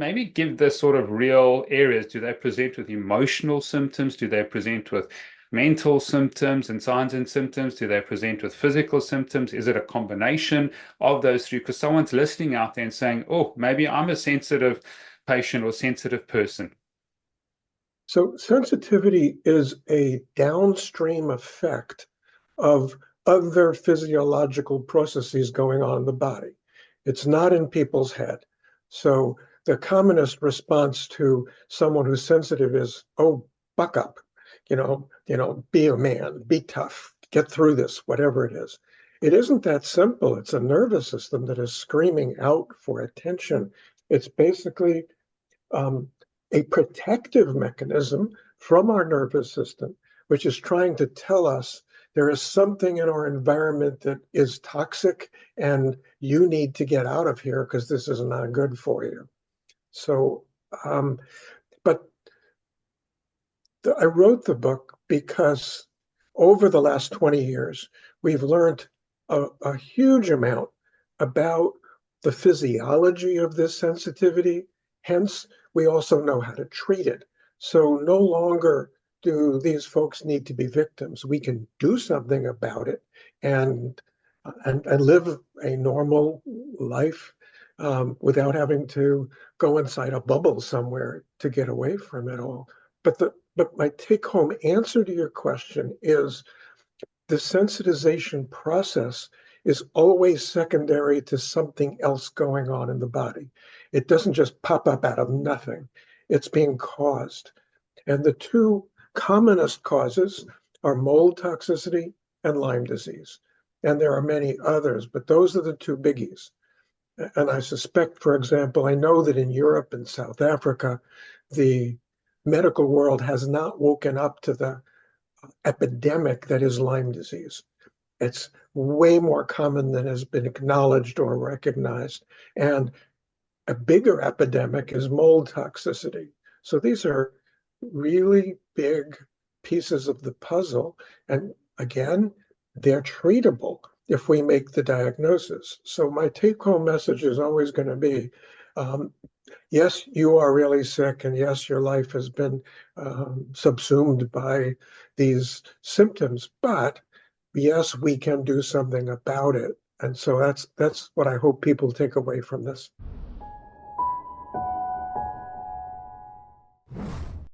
maybe give the sort of real areas. Do they present with emotional symptoms? Do they present with mental symptoms and signs and symptoms? Do they present with physical symptoms? Is it a combination of those three? Because someone's listening out there and saying, oh, maybe I'm a sensitive patient or sensitive person. So sensitivity is a downstream effect of other physiological processes going on in the body. It's not in people's head. So the commonest response to someone who's sensitive is, oh, buck up, be a man, be tough, get through this, whatever it is. It isn't that simple. It's a nervous system that is screaming out for attention. It's basically um, a protective mechanism from our nervous system, which is trying to tell us there is something in our environment that is toxic and you need to get out of here because this is not good for you. So, but I wrote the book because over the last 20 years, we've learned a huge amount about the physiology of this sensitivity. Hence, we also know how to treat it. So no longer do these folks need to be victims. We can do something about it and and live a normal life without having to go inside a bubble somewhere to get away from it all. But my take home answer to your question is the sensitization process is always secondary to something else going on in the body. It doesn't just pop up out of nothing. It's being caused. And the two commonest causes are mold toxicity and Lyme disease. And there are many others, but those are the two biggies. And I suspect, for example, I know that in Europe and South Africa, the medical world has not woken up to the epidemic that is Lyme disease. It's way more common than has been acknowledged or recognized. And a bigger epidemic is mold toxicity. So these are really big pieces of the puzzle. And again, they're treatable if we make the diagnosis. So my take-home message is always going to be, yes, you are really sick, and yes, your life has been subsumed by these symptoms, but yes, we can do something about it. And so that's what I hope people take away from this.